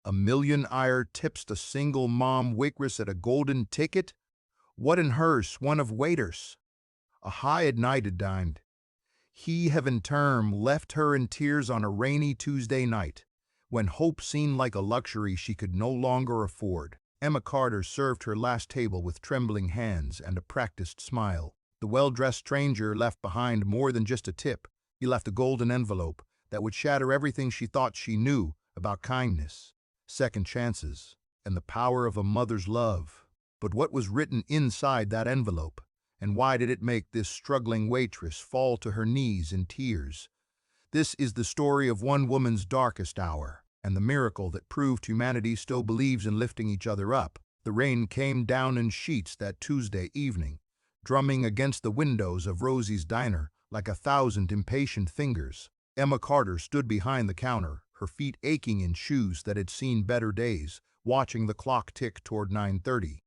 A millionaire tips a single mom waitress at a golden ticket? What in hers, one of Waitress? A high-ignited dined. He heaven term left her in tears on a rainy Tuesday night, when hope seemed like a luxury she could no longer afford. Emma Carter served her last table with trembling hands and a practiced smile. The well-dressed stranger left behind more than just a tip. He left a golden envelope that would shatter everything she thought she knew about kindness, second chances, and the power of a mother's love. But what was written inside that envelope, and why did it make this struggling waitress fall to her knees in tears? This is the story of one woman's darkest hour, and the miracle that proved humanity still believes in lifting each other up. The rain came down in sheets that Tuesday evening, drumming against the windows of Rosie's diner like 1,000 impatient fingers. Emma Carter stood behind the counter, her feet aching in shoes that had seen better days, watching the clock tick toward 9:30.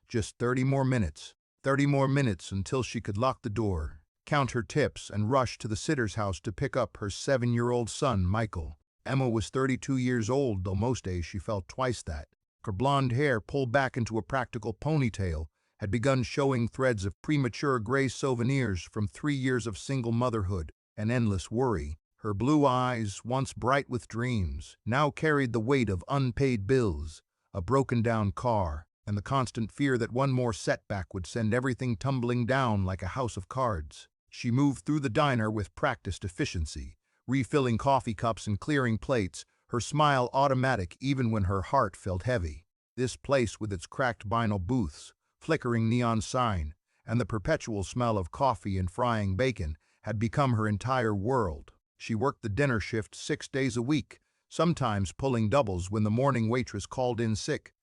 Just 30 more minutes. 30 more minutes until she could lock the door, count her tips, and rush to the sitter's house to pick up her 7-year-old son, Michael. Emma was 32 years old, though most days she felt twice that. Her blonde hair, pulled back into a practical ponytail, had begun showing threads of premature gray souvenirs from 3 years of single motherhood and endless worry. Her blue eyes, once bright with dreams, now carried the weight of unpaid bills, a broken-down car, and the constant fear that one more setback would send everything tumbling down like a house of cards. She moved through the diner with practiced efficiency, refilling coffee cups and clearing plates, her smile automatic even when her heart felt heavy. This place, with its cracked vinyl booths, flickering neon sign, and the perpetual smell of coffee and frying bacon, had become her entire world. She worked the dinner shift 6 days a week, sometimes pulling doubles when the morning waitress called in sick.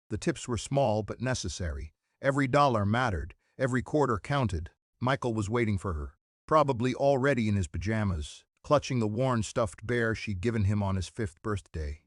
The tips were small but necessary. Every dollar mattered, every quarter counted. Michael was waiting for her, probably already in his pajamas, clutching the worn stuffed bear she'd given him on his 5th birthday.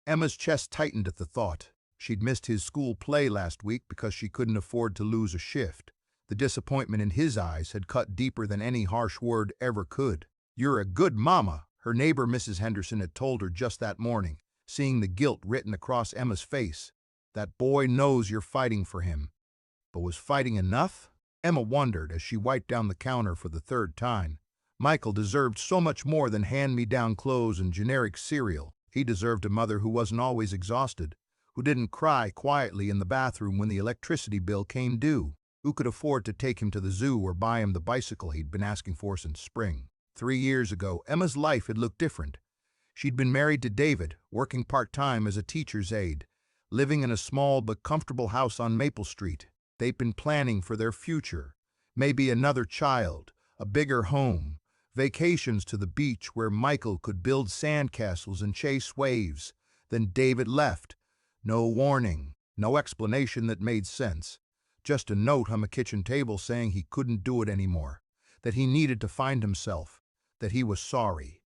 Emma's chest tightened at the thought. She'd missed his school play last week because she couldn't afford to lose a shift. The disappointment in his eyes had cut deeper than any harsh word ever could. "You're a good mama," her neighbor Mrs. Henderson had told her just that morning, seeing the guilt written across Emma's face. "That boy knows you're fighting for him." But was fighting enough? Emma wondered as she wiped down the counter for the 3rd time. Michael deserved so much more than hand-me-down clothes and generic cereal. He deserved a mother who wasn't always exhausted, who didn't cry quietly in the bathroom when the electricity bill came due, who could afford to take him to the zoo or buy him the bicycle he'd been asking for since spring. 3 years ago, Emma's life had looked different. She'd been married to David, working part-time as a teacher's aide, living in a small but comfortable house on Maple Street. They'd been planning for their future, maybe another child, a bigger home, vacations to the beach where Michael could build sandcastles and chase waves. Then David left. No warning, no explanation that made sense. Just a note on the kitchen table saying he couldn't do it anymore, that he needed to find himself, that he was sorry.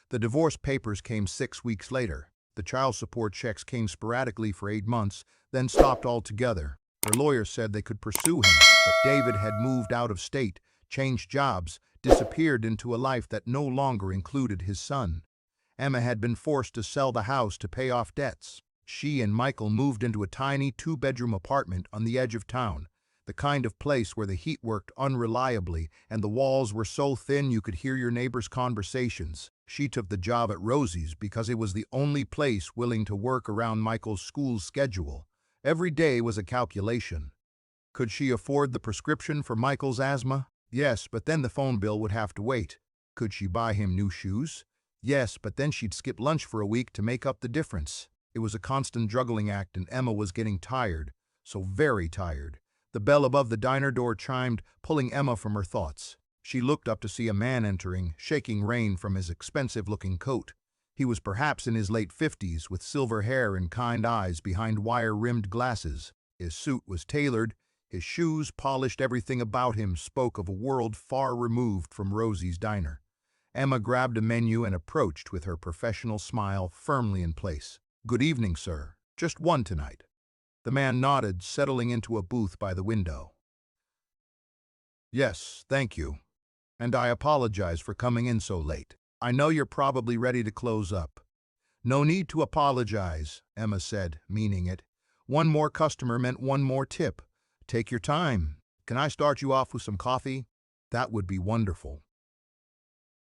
The divorce papers came 6 weeks later. The child support checks came sporadically for 8 months, then stopped altogether. Her lawyer said they could pursue him, but David had moved out of state, changed jobs, disappeared into a life that no longer included his son. Emma had been forced to sell the house to pay off debts. She and Michael moved into a tiny 2-bedroom apartment on the edge of town, the kind of place where the heat worked unreliably and the walls were so thin you could hear your neighbors' conversations. She took the job at Rosie's because it was the only place willing to work around Michael's school schedule. Every day was a calculation. Could she afford the prescription for Michael's asthma? Yes, but then the phone bill would have to wait. Could she buy him new shoes? Yes, but then she'd skip lunch for a week to make up the difference. It was a constant juggling act, and Emma was getting tired, so very tired. The bell above the diner door chimed, pulling Emma from her thoughts. She looked up to see a man entering, shaking rain from his expensive-looking coat. He was perhaps in his late 50s, with silver hair and kind eyes behind wire-rimmed glasses. His suit was tailored, his shoes polished, everything about him spoke of a world far removed from Rosie's diner. Emma grabbed a menu and approached with her professional smile firmly in place. "Good evening, sir. Just one tonight." The man nodded, settling into a booth by the window. "Yes, thank you. And I apologize for coming in so late. I know you're probably ready to close up." No need to apologize, Emma said, meaning it. One more customer meant one more tip. Take your time. Can I start you off with some coffee? That would be wonderful.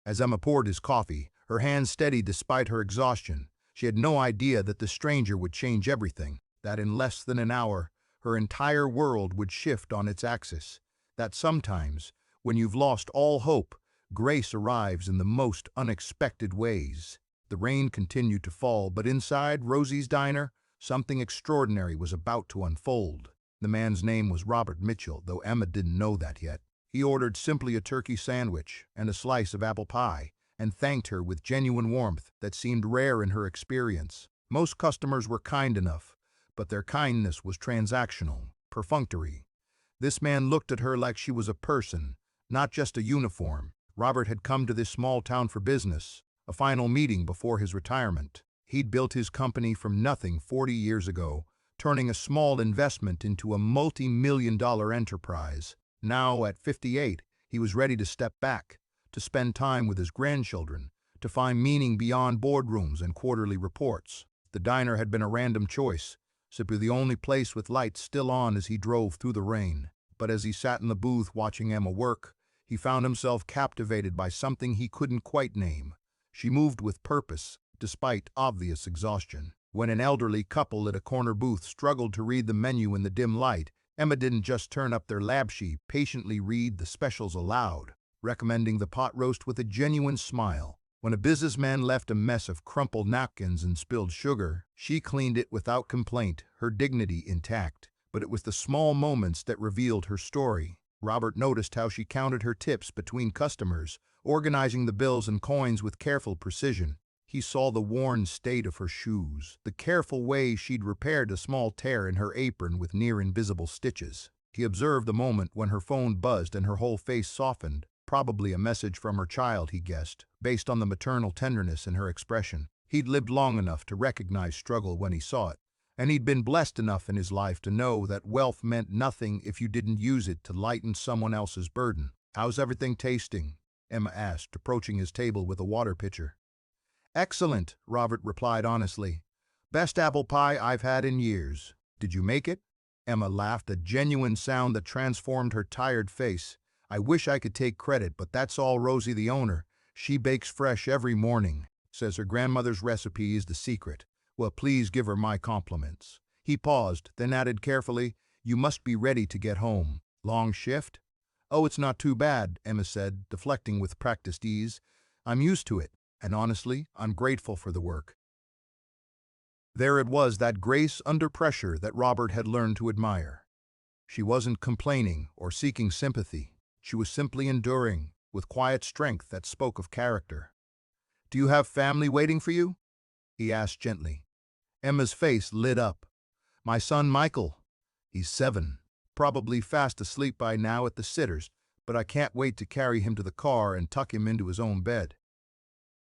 As Emma poured his coffee, her hands steady despite her exhaustion, she had no idea that the stranger would change everything, that in less than an hour, her entire world would shift on its axis, that sometimes, when you've lost all hope, grace arrives in the most unexpected ways. The rain continued to fall, but inside Rosie's diner, something extraordinary was about to unfold. The man's name was Robert Mitchell, though Emma didn't know that yet. He ordered simply a turkey sandwich and a slice of apple pie, and thanked her with genuine warmth that seemed rare in her experience. Most customers were kind enough, but their kindness was transactional, perfunctory. This man looked at her like she was a person, not just a uniform. Robert had come to this small town for business, a final meeting before his retirement. He'd built his company from nothing 40 years ago, turning a small investment into a multi-million-dollar enterprise. Now, at 58, he was ready to step back, to spend time with his grandchildren, to find meaning beyond boardrooms and quarterly reports. The diner had been a random choice, simply the only place with lights still on as he drove through the rain. But as he sat in the booth watching Emma work, he found himself captivated by something he couldn't quite name. She moved with purpose, despite obvious exhaustion. When an elderly couple at a corner booth struggled to read the menu in the dim light, Emma didn't just turn up their lab sheet, patiently read the specials aloud, recommending the pot roast with a genuine smile. When a businessman left a mess of crumpled napkins and spilled sugar, she cleaned it without complaint, her dignity intact. But it was the small moments that revealed her story. Robert noticed how she counted her tips between customers, organizing the bills and coins with careful precision. He saw the worn state of her shoes, the careful way she'd repaired a small tear in her apron with near-invisible stitches. He observed the moment when her phone buzzed and her whole face softened, probably a message from her child, he guessed, based on the maternal tenderness in her expression. He'd lived long enough to recognize struggle when he saw it, and he'd been blessed enough in his life to know that wealth meant nothing if you didn't use it to lighten someone else's burden. "How's everything tasting?" Emma asked, approaching his table with a water pitcher. "Excellent," Robert replied honestly. "Best apple pie I've had in years. Did you make it?" Emma laughed, a genuine sound that transformed her tired face. "I wish I could take credit, but that's all Rosie, the owner. She bakes fresh every morning. Says her grandmother's recipe is the secret. Well, please give her my compliments." He paused, then added carefully, "You must be ready to get home. Long shift?" "Oh, it's not too bad," Emma said, deflecting with practiced ease. "I'm used to it. And honestly, I'm grateful for the work." There it was, that grace under pressure that Robert had learned to admire. She wasn't complaining or seeking sympathy. She was simply enduring, with quiet strength that spoke of character. "Do you have family waiting for you?" he asked gently. Emma's face lit up. "My son Michael. He's 7, probably fast asleep by now at the sitter's, but I can't wait to carry him to the car and tuck him into his own bed."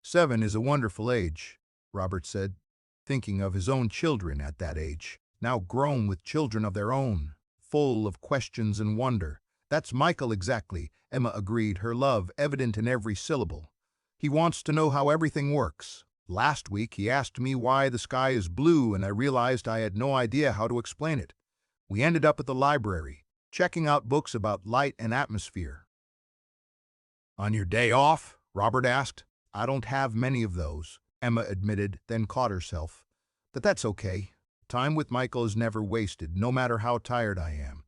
7 is a wonderful age, Robert said, thinking of his own children at that age, now grown with children of their own, full of questions and wonder. "That's Michael exactly," Emma agreed, her love evident in every syllable. "He wants to know how everything works. Last week he asked me why the sky is blue, and I realized I had no idea how to explain it. We ended up at the library, checking out books about light and atmosphere." "On your day off?" Robert asked. "I don't have many of those," Emma admitted, then caught herself. "But that's okay. Time with Michael is never wasted, no matter how tired I am."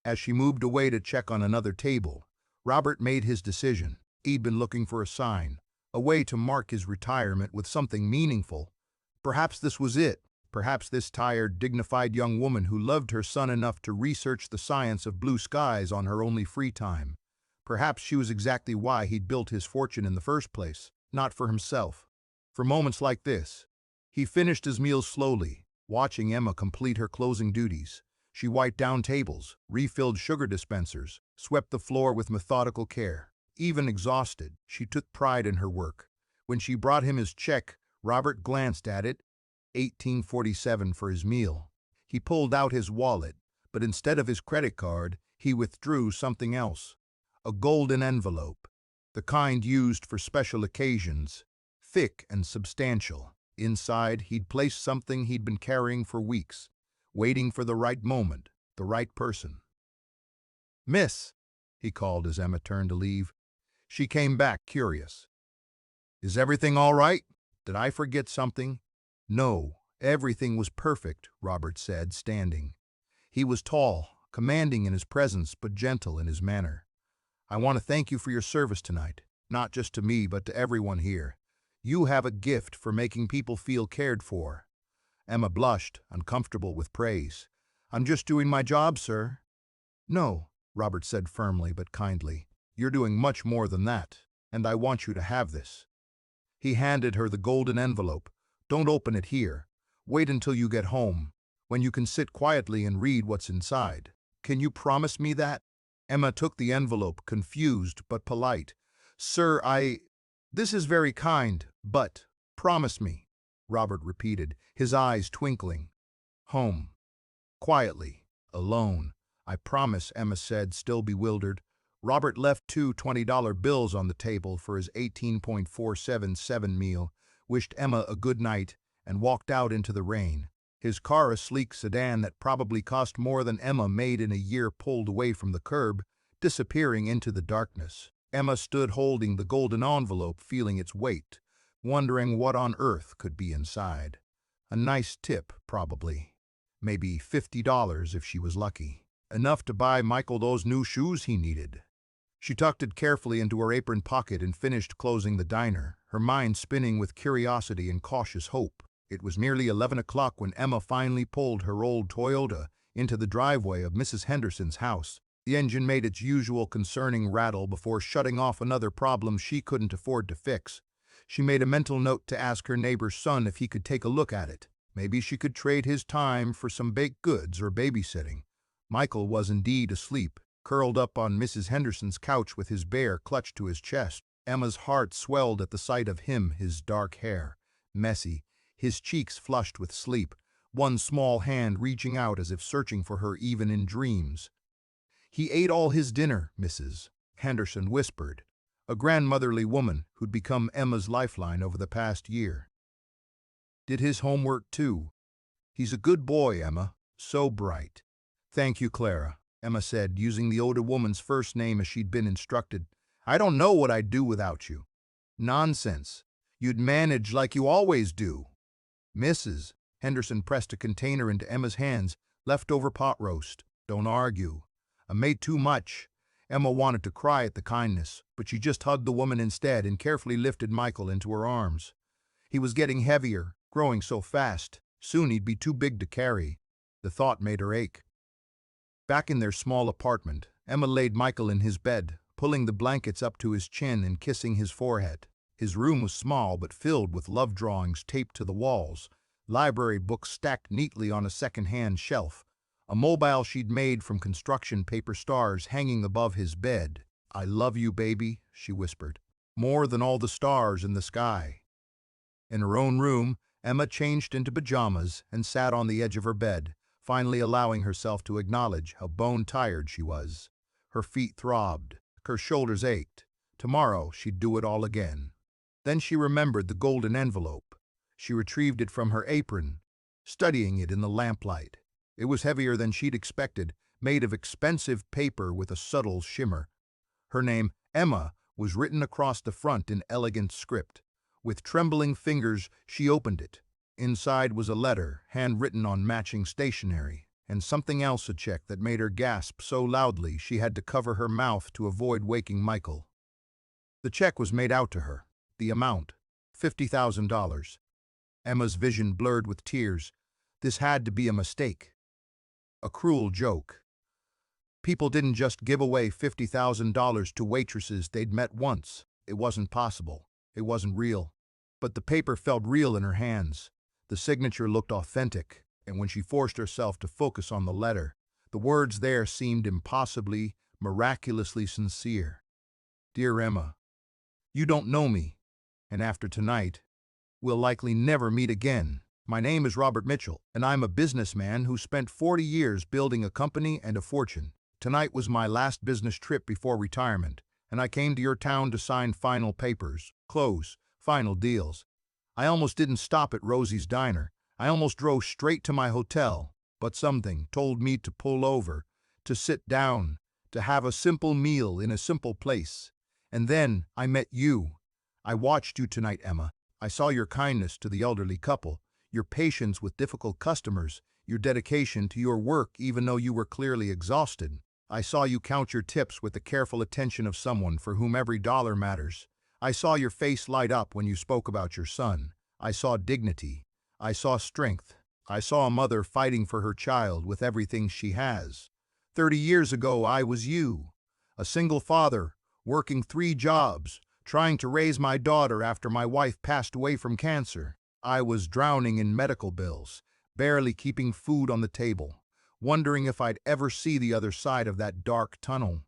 As she moved away to check on another table, Robert made his decision. He'd been looking for a sign, a way to mark his retirement with something meaningful. Perhaps this was it. Perhaps this tired, dignified young woman who loved her son enough to research the science of blue skies on her only free time. Perhaps she was exactly why he'd built his fortune in the first place, not for himself. For moments like this, he finished his meal slowly, watching Emma complete her closing duties. She wiped down tables, refilled sugar dispensers, swept the floor with methodical care. Even exhausted, she took pride in her work. When she brought him his check, Robert glanced at it. $18.47 for his meal. He pulled out his wallet, but instead of his credit card, he withdrew something else. A golden envelope, the kind used for special occasions, thick and substantial. Inside, he'd placed something he'd been carrying for weeks, waiting for the right moment, the right person. "Miss," he called as Emma turned to leave. She came back, curious. "Is everything all right? Did I forget something?" "No, everything was perfect," Robert said, standing. He was tall, commanding in his presence, but gentle in his manner. "I want to thank you for your service tonight, not just to me, but to everyone here. You have a gift for making people feel cared for." Emma blushed, uncomfortable with praise. "I'm just doing my job, sir." "No," Robert said firmly but kindly. "You're doing much more than that, and I want you to have this." He handed her the golden envelope. "Don't open it here. Wait until you get home, when you can sit quietly and read what's inside. Can you promise me that?" Emma took the envelope, confused but polite. "Sir, This is very kind, but promise me," Robert repeated, his eyes twinkling. "Home. Quietly. Alone. I promise," Emma said, still bewildered. Robert left two $20 bills on the table for his 18.477 meal, wished Emma a good night, and walked out into the rain. His car, a sleek sedan that probably cost more than Emma made in a year, pulled away from the curb, disappearing into the darkness. Emma stood holding the golden envelope, feeling its weight, wondering what on earth could be inside. A nice tip, probably. Maybe $50 if she was lucky. Enough to buy Michael those new shoes he needed. She tucked it carefully into her apron pocket and finished closing the diner, her mind spinning with curiosity and cautious hope. It was nearly 11 o'clock when Emma finally pulled her old Toyota into the driveway of Mrs. Henderson's house. The engine made its usual concerning rattle before shutting off another problem she couldn't afford to fix. She made a mental note to ask her neighbor's son if he could take a look at it. Maybe she could trade his time for some baked goods or babysitting. Michael was indeed asleep, curled up on Mrs. Henderson's couch with his bear clutched to his chest. Emma's heart swelled at the sight of him, his dark hair messy, his cheeks flushed with sleep, one small hand reaching out as if searching for her even in dreams. "He ate all his dinner," Mrs. Henderson whispered, a grandmotherly woman who'd become Emma's lifeline over the past year. "Did his homework too. He's a good boy, Emma, so bright." "Thank you, Clara," Emma said, using the older woman's first name as she'd been instructed. "I don't know what I'd do without you." "Nonsense. You'd manage like you always do." Mrs. Henderson pressed a container into Emma's hands. "Leftover pot roast. Don't argue. I made too much." Emma wanted to cry at the kindness, but she just hugged the woman instead and carefully lifted Michael into her arms. He was getting heavier, growing so fast. Soon he'd be too big to carry. The thought made her ache. Back in their small apartment, Emma laid Michael in his bed, pulling the blankets up to his chin and kissing his forehead. His room was small but filled with love drawings taped to the walls, library books stacked neatly on a second-hand shelf, a mobile she'd made from construction paper stars hanging above his bed. "I love you, baby," she whispered, "more than all the stars in the sky." In her own room, Emma changed into pajamas and sat on the edge of her bed, finally allowing herself to acknowledge how bone-tired she was. Her feet throbbed, her shoulders ached. Tomorrow she'd do it all again. Then she remembered the golden envelope. She retrieved it from her apron, studying it in the lamplight. It was heavier than she'd expected, made of expensive paper with a subtle shimmer. Her name, Emma, was written across the front in elegant script. With trembling fingers, she opened it. Inside was a letter, handwritten on matching stationery, and something else, a check that made her gasp so loudly she had to cover her mouth to avoid waking Michael. The check was made out to her. The amount, $50,000. Emma's vision blurred with tears. This had to be a mistake. A cruel joke. People didn't just give away $50,000 to waitresses they'd met once. It wasn't possible. It wasn't real. But the paper felt real in her hands. The signature looked authentic, and when she forced herself to focus on the letter, the words there seemed impossibly, miraculously sincere. "Dear Emma, you don't know me, and after tonight, we'll likely never meet again. My name is Robert Mitchell, and I'm a businessman who spent 40 years building a company and a fortune. Tonight was my last business trip before retirement, and I came to your town to sign final papers, close, final deals. I almost didn't stop at Rosie's Diner. I almost drove straight to my hotel, but something told me to pull over, to sit down, to have a simple meal in a simple place. And then I met you. I watched you tonight, Emma. I saw your kindness to the elderly couple, your patience with difficult customers, your dedication to your work even though you were clearly exhausted. I saw you count your tips with the careful attention of someone for whom every dollar matters. I saw your face light up when you spoke about your son. I saw dignity. I saw strength. I saw a mother fighting for her child with everything she has. 30 years ago, I was you, a single father, working 3 jobs, trying to raise my daughter after my wife passed away from cancer. I was drowning in medical bills, barely keeping food on the table, wondering if I'd ever see the other side of that dark tunnel.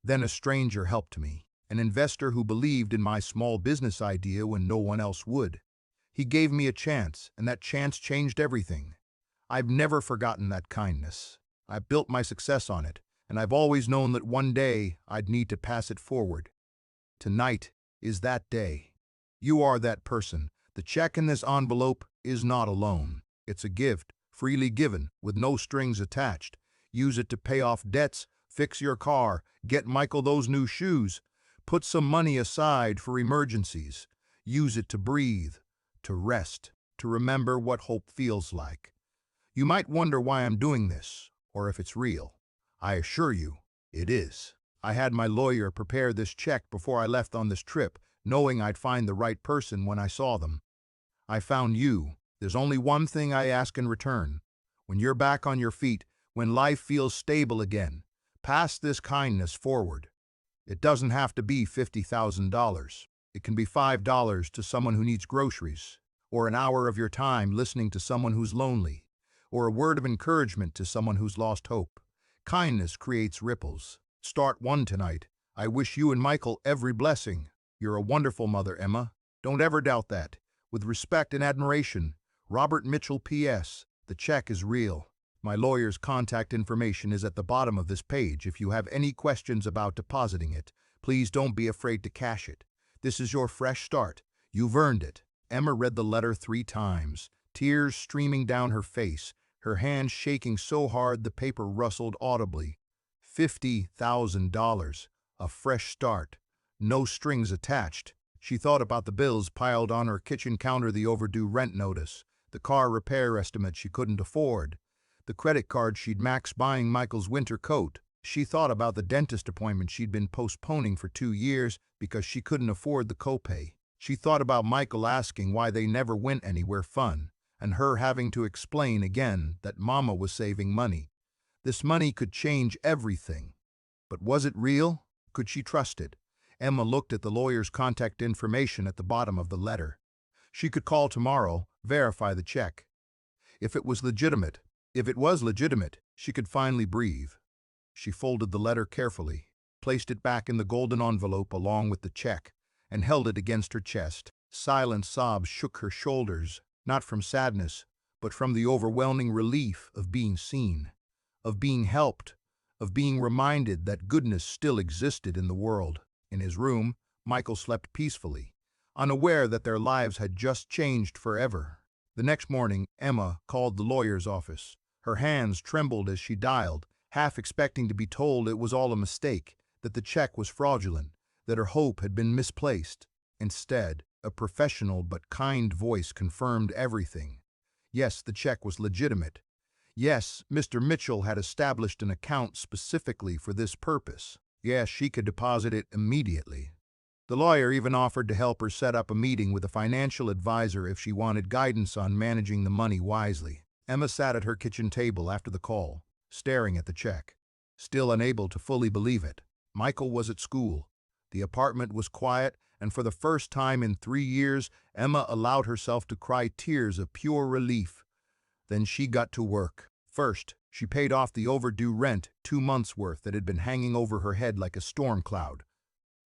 Then a stranger helped me, an investor who believed in my small business idea when no one else would. He gave me a chance, and that chance changed everything. I've never forgotten that kindness. I built my success on it, and I've always known that one day I'd need to pass it forward. Tonight is that day. You are that person. The check in this envelope is not a loan. It's a gift, freely given, with no strings attached. Use it to pay off debts, fix your car, get Michael those new shoes. Put some money aside for emergencies. Use it to breathe, to rest, to remember what hope feels like. You might wonder why I'm doing this, or if it's real. I assure you, it is. I had my lawyer prepare this check before I left on this trip, knowing I'd find the right person when I saw them. I found you. There's only one thing I ask in return. When you're back on your feet, when life feels stable again, pass this kindness forward. It doesn't have to be $50,000. It can be $5 to someone who needs groceries, or an hour of your time listening to someone who's lonely, or a word of encouragement to someone who's lost hope. Kindness creates ripples. Start one tonight. I wish you and Michael every blessing. You're a wonderful mother, Emma. Don't ever doubt that. With respect and admiration, Robert Mitchell, P.S. The check is real. My lawyer's contact information is at the bottom of this page. If you have any questions about depositing it, please don't be afraid to cash it. This is your fresh start. You've earned it. Emma read the letter 3 times, tears streaming down her face, her hands shaking so hard the paper rustled audibly. $50,000. A fresh start. No strings attached. She thought about the bills piled on her kitchen counter, the overdue rent notice, the car repair estimate she couldn't afford, the credit card she'd maxed buying Michael's winter coat. She thought about the dentist appointment she'd been postponing for 2 years because she couldn't afford the copay. She thought about Michael asking why they never went anywhere fun, and her having to explain again that Mama was saving money. This money could change everything. But was it real? Could she trust it? Emma looked at the lawyer's contact information at the bottom of the letter. She could call tomorrow, verify the check. If it was legitimate, she could finally breathe. She folded the letter carefully, placed it back in the golden envelope along with the check, and held it against her chest. Silent sobs shook her shoulders, not from sadness, but from the overwhelming relief of being seen, of being helped, of being reminded that goodness still existed in the world. In his room, Michael slept peacefully, unaware that their lives had just changed forever. The next morning, Emma called the lawyer's office. Her hands trembled as she dialed, half expecting to be told it was all a mistake, that the check was fraudulent, that her hope had been misplaced. Instead, a professional but kind voice confirmed everything. Yes, the check was legitimate. Yes, Mr. Mitchell had established an account specifically for this purpose. Yes, she could deposit it immediately. The lawyer even offered to help her set up a meeting with a financial advisor if she wanted guidance on managing the money wisely. Emma sat at her kitchen table after the call, staring at the check, still unable to fully believe it. Michael was at school. The apartment was quiet, and for the first time in 3 years, Emma allowed herself to cry tears of pure relief. Then she got to work. First, she paid off the overdue rent, 2 months' worth, that had been hanging over her head like a storm cloud.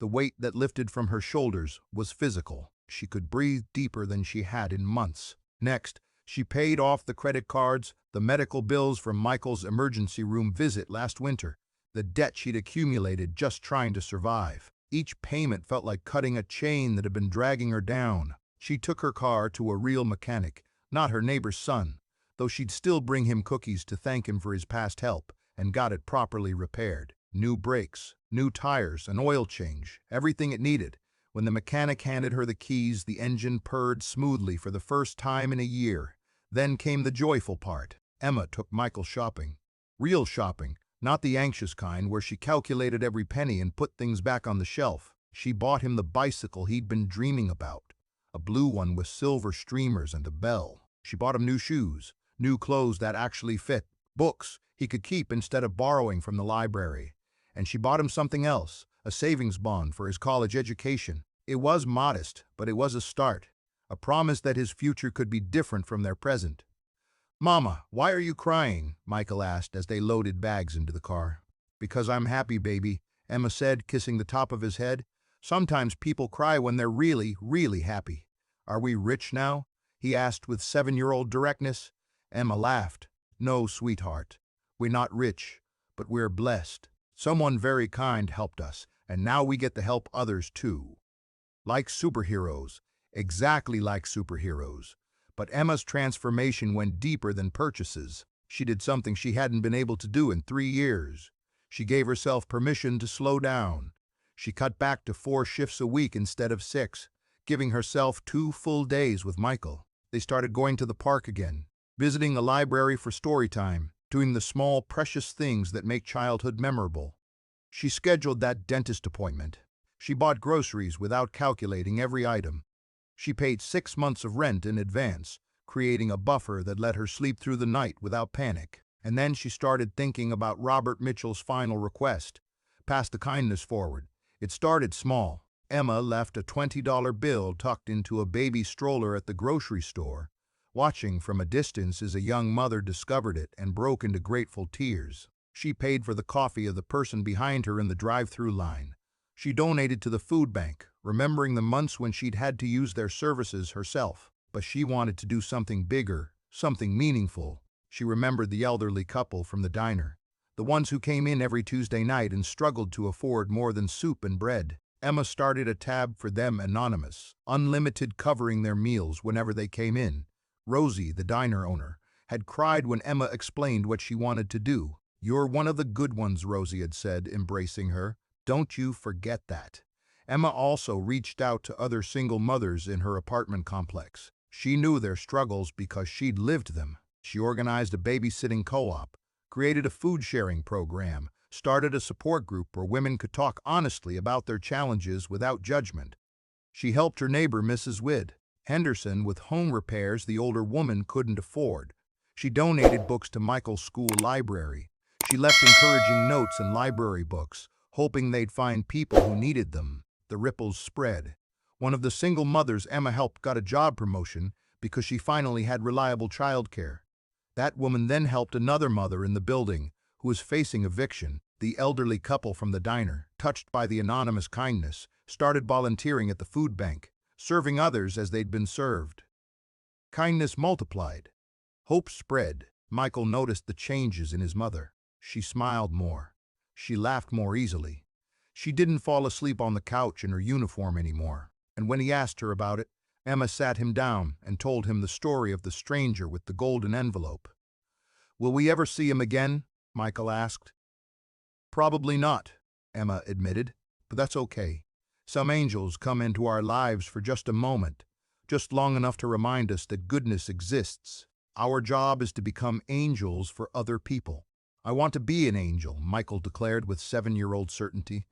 The weight that lifted from her shoulders was physical. She could breathe deeper than she had in months. Next, she paid off the credit cards, the medical bills from Michael's emergency room visit last winter, the debt she'd accumulated just trying to survive. Each payment felt like cutting a chain that had been dragging her down. She took her car to a real mechanic, not her neighbor's son, though she'd still bring him cookies to thank him for his past help, and got it properly repaired. New brakes, new tires, an oil change, everything it needed. When the mechanic handed her the keys, the engine purred smoothly for the first time in a year. Then came the joyful part. Emma took Michael shopping. Real shopping, not the anxious kind where she calculated every penny and put things back on the shelf. She bought him the bicycle he'd been dreaming about, a blue one with silver streamers and a bell. She bought him new shoes, new clothes that actually fit, books he could keep instead of borrowing from the library. And she bought him something else, a savings bond for his college education. It was modest, but it was a start, a promise that his future could be different from their present. "Mama, why are you crying?" Michael asked as they loaded bags into the car. "Because I'm happy, baby," Emma said, kissing the top of his head. "Sometimes people cry when they're really, really happy." "Are we rich now?" he asked with 7-year-old directness. Emma laughed. "No, sweetheart. We're not rich, but we're blessed. Someone very kind helped us, and now we get to help others too." Like superheroes, exactly like superheroes. But Emma's transformation went deeper than purchases. She did something she hadn't been able to do in 3 years. She gave herself permission to slow down. She cut back to 4 shifts a week instead of 6, giving herself 2 full days with Michael. They started going to the park again, visiting the library for story time, doing the small, precious things that make childhood memorable. She scheduled that dentist appointment. She bought groceries without calculating every item. She paid 6 months of rent in advance, creating a buffer that let her sleep through the night without panic. And then she started thinking about Robert Mitchell's final request. Pass the kindness forward. It started small. Emma left a $20 bill tucked into a baby stroller at the grocery store. Watching from a distance as a young mother discovered it and broke into grateful tears. She paid for the coffee of the person behind her in the drive-through line. She donated to the food bank, remembering the months when she'd had to use their services herself. But she wanted to do something bigger, something meaningful. She remembered the elderly couple from the diner, the ones who came in every Tuesday night and struggled to afford more than soup and bread. Emma started a tab for them, anonymous, unlimited, covering their meals whenever they came in. Rosie, the diner owner, had cried when Emma explained what she wanted to do. "You're one of the good ones," Rosie had said, embracing her. "Don't you forget that." Emma also reached out to other single mothers in her apartment complex. She knew their struggles because she'd lived them. She organized a babysitting co-op, created a food-sharing program, started a support group where women could talk honestly about their challenges without judgment. She helped her neighbor, Mrs. Widd Henderson, with home repairs the older woman couldn't afford. She donated books to Michael's school library. She left encouraging notes and library books, hoping they'd find people who needed them. The ripples spread. One of the single mothers Emma helped got a job promotion because she finally had reliable childcare. That woman then helped another mother in the building who was facing eviction. The elderly couple from the diner, touched by the anonymous kindness, started volunteering at the food bank, serving others as they'd been served. Kindness multiplied. Hope spread. Michael noticed the changes in his mother. She smiled more. She laughed more easily. She didn't fall asleep on the couch in her uniform anymore. And when he asked her about it, Emma sat him down and told him the story of the stranger with the golden envelope. "Will we ever see him again?" Michael asked. "Probably not," Emma admitted, "but that's okay. Some angels come into our lives for just a moment, just long enough to remind us that goodness exists. Our job is to become angels for other people." "I want to be an angel," Michael declared with 7-year-old certainty.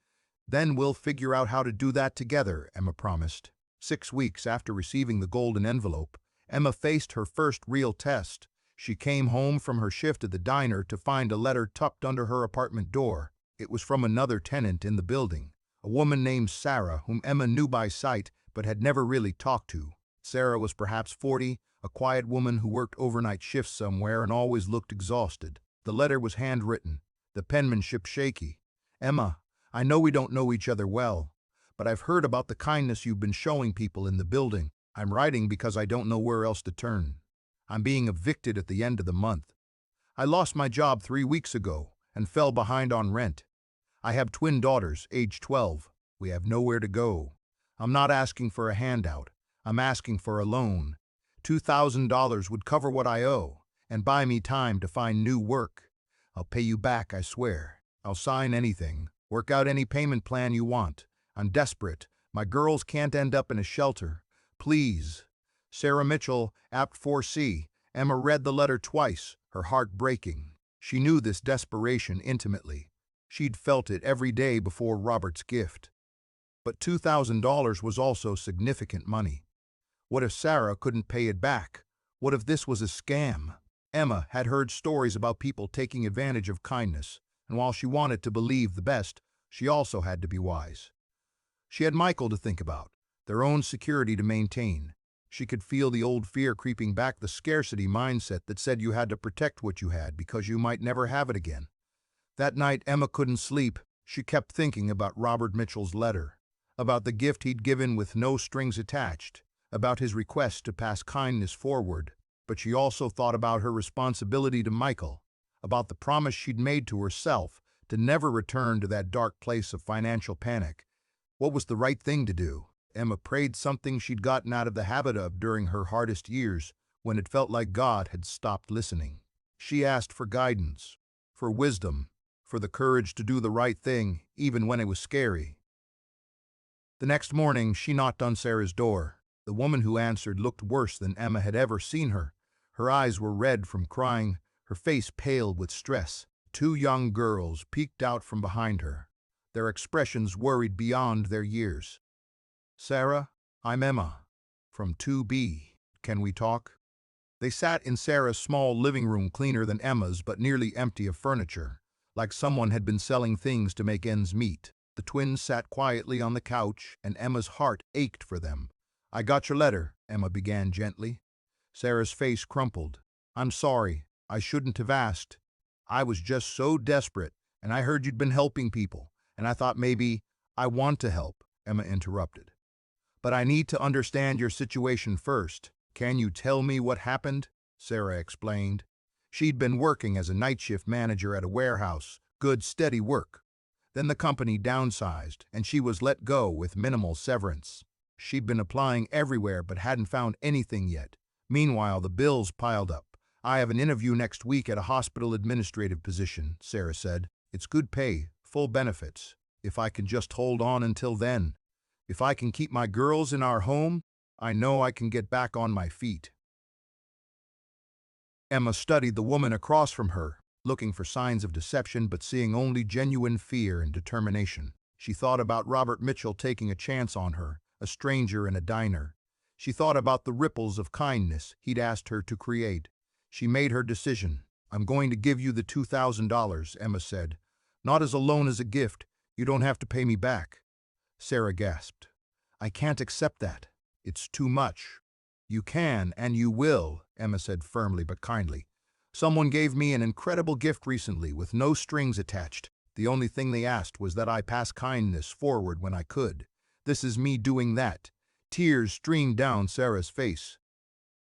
"Then we'll figure out how to do that together," Emma promised. 6 weeks after receiving the golden envelope, Emma faced her first real test. She came home from her shift at the diner to find a letter tucked under her apartment door. It was from another tenant in the building, a woman named Sarah, whom Emma knew by sight but had never really talked to. Sarah was perhaps 40, a quiet woman who worked overnight shifts somewhere and always looked exhausted. The letter was handwritten, the penmanship shaky. "Emma, I know we don't know each other well, but I've heard about the kindness you've been showing people in the building. I'm writing because I don't know where else to turn. I'm being evicted at the end of the month. I lost my job 3 weeks ago and fell behind on rent. I have twin daughters, age 12. We have nowhere to go. I'm not asking for a handout. I'm asking for a loan. $2,000 would cover what I owe and buy me time to find new work. I'll pay you back, I swear. I'll sign anything, work out any payment plan you want. I'm desperate. My girls can't end up in a shelter. Please. Sarah Mitchell, Apt 4C. Emma read the letter twice, her heart breaking. She knew this desperation intimately. She'd felt it every day before Robert's gift. But $2,000 was also significant money. What if Sarah couldn't pay it back? What if this was a scam? Emma had heard stories about people taking advantage of kindness, and while she wanted to believe the best, she also had to be wise. She had Michael to think about, their own security to maintain. She could feel the old fear creeping back, the scarcity mindset that said you had to protect what you had because you might never have it again. That night, Emma couldn't sleep. She kept thinking about Robert Mitchell's letter, about the gift he'd given with no strings attached, about his request to pass kindness forward. But she also thought about her responsibility to Michael, about the promise she'd made to herself to never return to that dark place of financial panic. What was the right thing to do? Emma prayed, something she'd gotten out of the habit of during her hardest years, when it felt like God had stopped listening. She asked for guidance, for wisdom, for the courage to do the right thing, even when it was scary. The next morning, she knocked on Sarah's door. The woman who answered looked worse than Emma had ever seen her. Her eyes were red from crying, her face pale with stress. Two young girls peeked out from behind her, their expressions worried beyond their years. "Sarah, I'm Emma, from 2B. Can we talk?" They sat in Sarah's small living room, cleaner than Emma's but nearly empty of furniture, like someone had been selling things to make ends meet. The twins sat quietly on the couch, and Emma's heart ached for them. "I got your letter," Emma began gently. Sarah's face crumpled. "I'm sorry. I shouldn't have asked. I was just so desperate, and I heard you'd been helping people, and I thought maybe—" "I want to help," Emma interrupted. "But I need to understand your situation first. Can you tell me what happened?" Sarah explained. She'd been working as a night shift manager at a warehouse, good steady work. Then the company downsized, and she was let go with minimal severance. She'd been applying everywhere but hadn't found anything yet. Meanwhile, the bills piled up. "I have an interview next week at a hospital administrative position," Sarah said. "It's good pay, full benefits. If I can just hold on until then. If I can keep my girls in our home, I know I can get back on my feet." Emma studied the woman across from her, looking for signs of deception but seeing only genuine fear and determination. She thought about Robert Mitchell taking a chance on her, a stranger in a diner. She thought about the ripples of kindness he'd asked her to create. She made her decision. "I'm going to give you the $2,000, Emma said. "Not as a loan, as a gift. You don't have to pay me back." Sarah gasped. "I can't accept that. It's too much." "You can, and you will," Emma said firmly but kindly. "Someone gave me an incredible gift recently with no strings attached. The only thing they asked was that I pass kindness forward when I could. This is me doing that." Tears streamed down Sarah's face.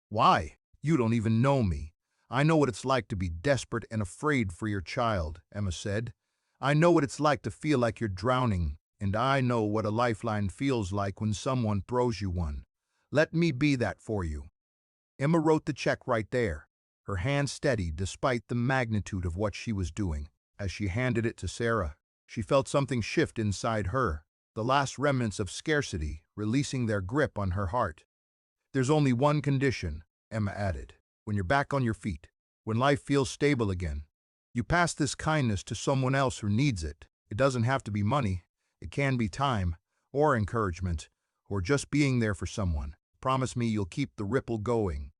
"Why? You don't even know me. I know what it's like to be desperate and afraid for your child," Emma said. "I know what it's like to feel like you're drowning, and I know what a lifeline feels like when someone throws you one. Let me be that for you." Emma wrote the check right there, her hand steady despite the magnitude of what she was doing. As she handed it to Sarah, she felt something shift inside her, the last remnants of scarcity releasing their grip on her heart. "There's only one condition," Emma added. "When you're back on your feet, when life feels stable again, you pass this kindness to someone else who needs it. It doesn't have to be money. It can be time, or encouragement, or just being there for someone. Promise me you'll keep the ripple going."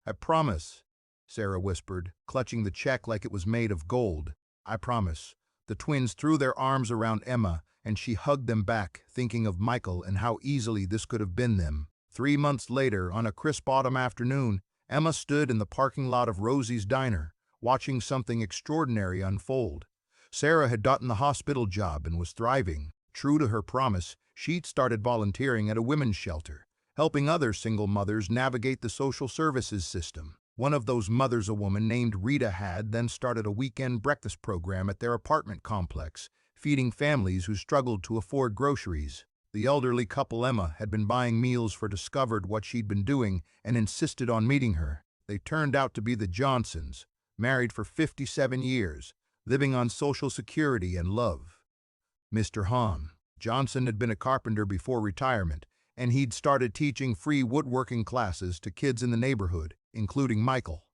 "I promise," Sarah whispered, clutching the check like it was made of gold. "I promise." The twins threw their arms around Emma, and she hugged them back, thinking of Michael and how easily this could have been them. 3 months later, on a crisp autumn afternoon, Emma stood in the parking lot of Rosie's diner, watching something extraordinary unfold. Sarah had gotten the hospital job and was thriving. True to her promise, she'd started volunteering at a women's shelter, helping other single mothers navigate the social services system. One of those mothers, a woman named Rita, had then started a weekend breakfast program at their apartment complex, feeding families who struggled to afford groceries. The elderly couple Emma had been buying meals for discovered what she'd been doing and insisted on meeting her. They turned out to be the Johnsons, married for 57 years, living on Social Security and love. Mr. Hahn Johnson had been a carpenter before retirement, and he'd started teaching free woodworking classes to kids in the neighborhood, including Michael.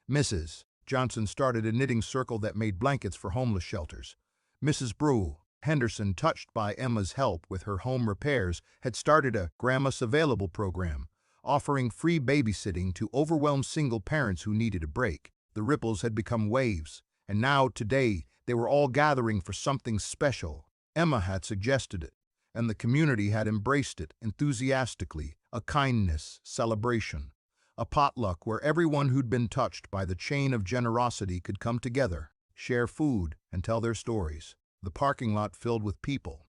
Mrs. Johnson started a knitting circle that made blankets for homeless shelters. Mrs. Brew Henderson, touched by Emma's help with her home repairs, had started a Grandma's Available program, offering free babysitting to overwhelmed single parents who needed a break. The ripples had become waves, and now, today, they were all gathering for something special. Emma had suggested it, and the community had embraced it enthusiastically, a kindness celebration, a potluck where everyone who'd been touched by the chain of generosity could come together, share food, and tell their stories. The parking lot filled with people.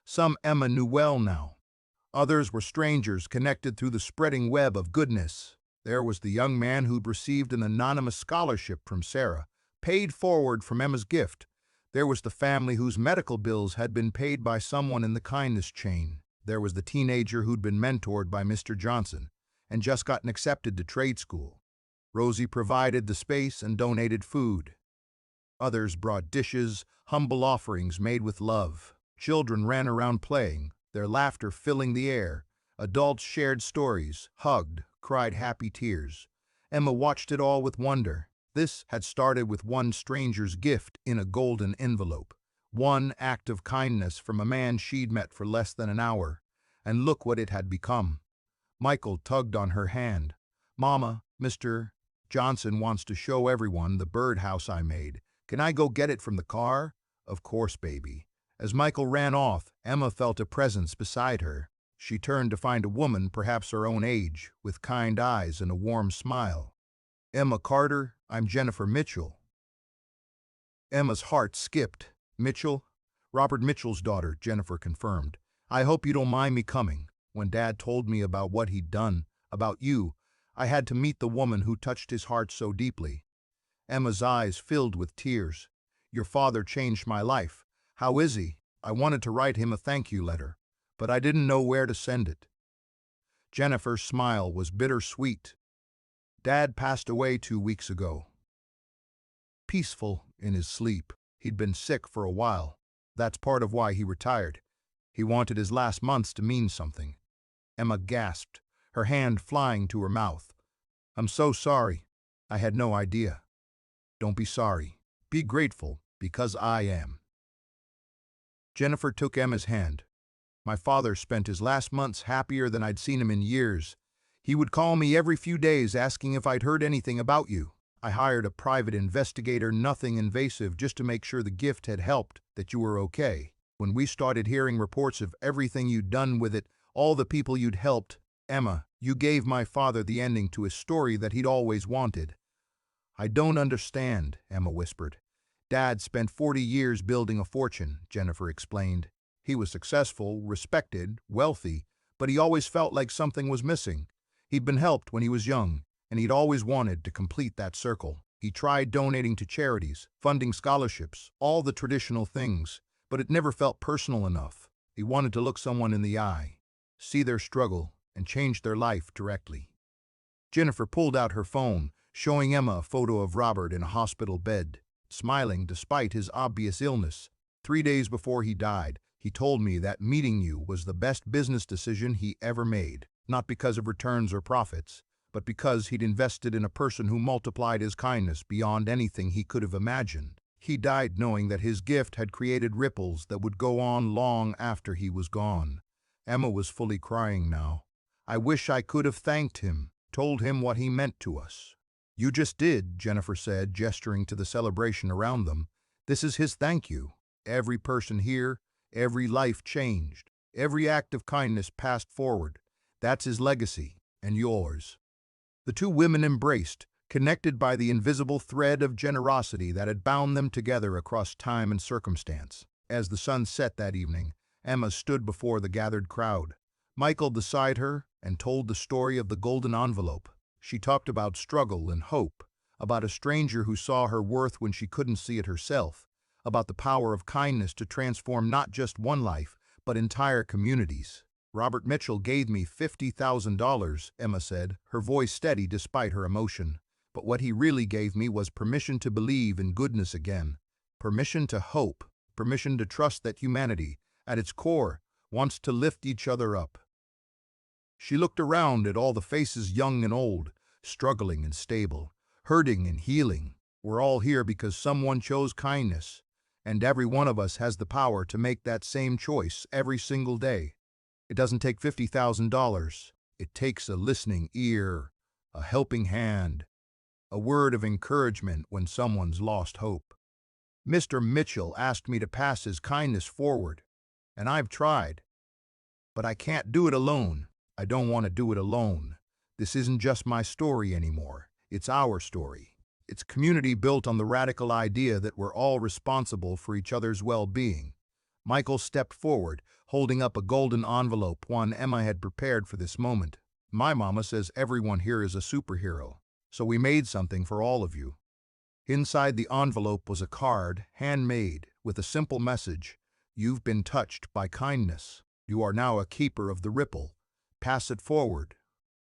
Some Emma knew well now. Others were strangers connected through the spreading web of goodness. There was the young man who'd received an anonymous scholarship from Sarah, paid forward from Emma's gift. There was the family whose medical bills had been paid by someone in the kindness chain. There was the teenager who'd been mentored by Mr. Johnson and just gotten accepted to trade school. Rosie provided the space and donated food. Others brought dishes, humble offerings made with love. Children ran around playing, their laughter filling the air. Adults shared stories, hugged, cried happy tears. Emma watched it all with wonder. This had started with one stranger's gift in a golden envelope. One act of kindness from a man she'd met for less than an hour. And look what it had become. Michael tugged on her hand. "Mama, Mr. Johnson wants to show everyone the birdhouse I made. Can I go get it from the car?" "Of course, baby." As Michael ran off, Emma felt a presence beside her. She turned to find a woman, perhaps her own age, with kind eyes and a warm smile. "Emma Carter, I'm Jennifer Mitchell." Emma's heart skipped. "Mitchell?" "Robert Mitchell's daughter," Jennifer confirmed. "I hope you don't mind me coming. When Dad told me about what he'd done, about you, I had to meet the woman who touched his heart so deeply." Emma's eyes filled with tears. "Your father changed my life. How is he? I wanted to write him a thank you letter, but I didn't know where to send it." Jennifer's smile was bittersweet. "Dad passed away 2 weeks ago. Peaceful in his sleep. He'd been sick for a while. That's part of why he retired. He wanted his last months to mean something." Emma gasped, her hand flying to her mouth. "I'm so sorry. I had no idea." "Don't be sorry. Be grateful, because I am." Jennifer took Emma's hand. "My father spent his last months happier than I'd seen him in years. He would call me every few days asking if I'd heard anything about you. I hired a private investigator, nothing invasive, just to make sure the gift had helped, that you were okay. When we started hearing reports of everything you'd done with it, all the people you'd helped, Emma, you gave my father the ending to a story that he'd always wanted." "I don't understand," Emma whispered. "Dad spent 40 years building a fortune," Jennifer explained. "He was successful, respected, wealthy, but he always felt like something was missing. He'd been helped when he was young, and he'd always wanted to complete that circle. He tried donating to charities, funding scholarships, all the traditional things, but it never felt personal enough. He wanted to look someone in the eye, see their struggle, and change their life directly." Jennifer pulled out her phone, showing Emma a photo of Robert in a hospital bed, smiling despite his obvious illness. 3 days before he died, he told me that meeting you was the best business decision he ever made, not because of returns or profits, but because he'd invested in a person who multiplied his kindness beyond anything he could have imagined. He died knowing that his gift had created ripples that would go on long after he was gone. Emma was fully crying now. "I wish I could have thanked him, told him what he meant to us." "You just did," Jennifer said, gesturing to the celebration around them. "This is his thank you. Every person here, every life changed, every act of kindness passed forward. That's his legacy, and yours." The two women embraced, connected by the invisible thread of generosity that had bound them together across time and circumstance. As the sun set that evening, Emma stood before the gathered crowd. Michael beside her, and told the story of the golden envelope. She talked about struggle and hope, about a stranger who saw her worth when she couldn't see it herself, about the power of kindness to transform not just one life, but entire communities. Robert Mitchell gave me $50,000, Emma said, her voice steady despite her emotion. But what he really gave me was permission to believe in goodness again, permission to hope, permission to trust that humanity, at its core, wants to lift each other up. She looked around at all the faces young and old, struggling and stable, hurting and healing. We're all here because someone chose kindness, and every one of us has the power to make that same choice every single day. It doesn't take $50,000. It takes a listening ear, a helping hand, a word of encouragement when someone's lost hope. Mr. Mitchell asked me to pass his kindness forward, and I've tried. But I can't do it alone. I don't want to do it alone. This isn't just my story anymore. It's our story. It's community built on the radical idea that we're all responsible for each other's well-being. Michael stepped forward, holding up a golden envelope, one Emma had prepared for this moment. My mama says everyone here is a superhero, so we made something for all of you. Inside the envelope was a card, handmade, with a simple message: "You've been touched by kindness. You are now a keeper of the ripple. Pass it forward."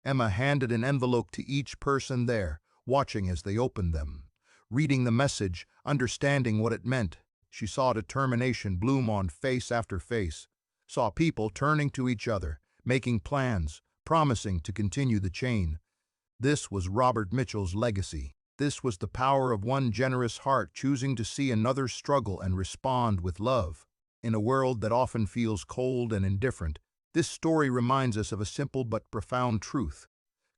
Emma handed an envelope to each person there, watching as they opened them, reading the message, understanding what it meant. She saw determination bloom on face after face, saw people turning to each other, making plans, promising to continue the chain. This was Robert Mitchell's legacy. This was the power of one generous heart choosing to see another struggle and respond with love. In a world that often feels cold and indifferent, this story reminds us of a simple but profound truth.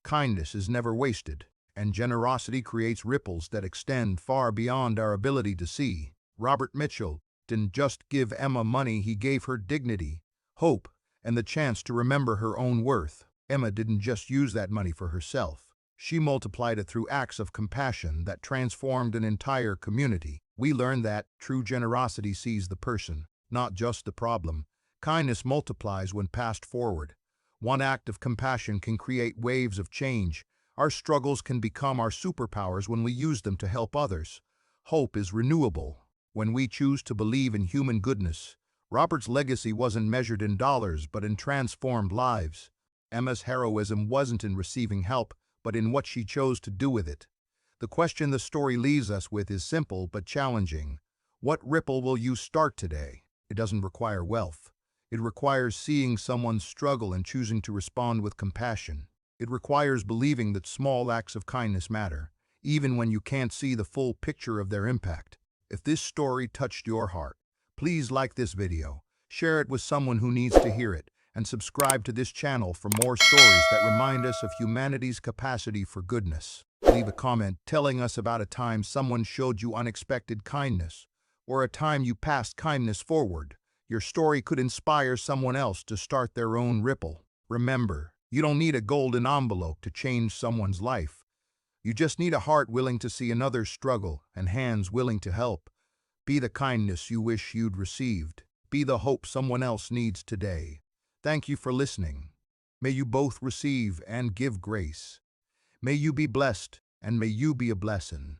Kindness is never wasted, and generosity creates ripples that extend far beyond our ability to see. Robert Mitchell didn't just give Emma money, he gave her dignity, hope, and the chance to remember her own worth. Emma didn't just use that money for herself. She multiplied it through acts of compassion that transformed an entire community. We learned that true generosity sees the person, not just the problem. Kindness multiplies when passed forward. One act of compassion can create waves of change. Our struggles can become our superpowers when we use them to help others. Hope is renewable when we choose to believe in human goodness. Robert's legacy wasn't measured in dollars, but in transformed lives. Emma's heroism wasn't in receiving help, but in what she chose to do with it. The question the story leaves us with is simple but challenging. What ripple will you start today? It doesn't require wealth. It requires seeing someone struggle and choosing to respond with compassion. It requires believing that small acts of kindness matter, even when you can't see the full picture of their impact. If this story touched your heart, please like this video, share it with someone who needs to hear it, and subscribe to this channel for more stories that remind us of humanity's capacity for goodness. Leave a comment telling us about a time someone showed you unexpected kindness, or a time you passed kindness forward. Your story could inspire someone else to start their own ripple. Remember, you don't need a golden envelope to change someone's life. You just need a heart willing to see another struggle and hands willing to help. Be the kindness you wish you'd received. Be the hope someone else needs today. Thank you for listening. May you both receive and give grace. May you be blessed, and may you be a blessing.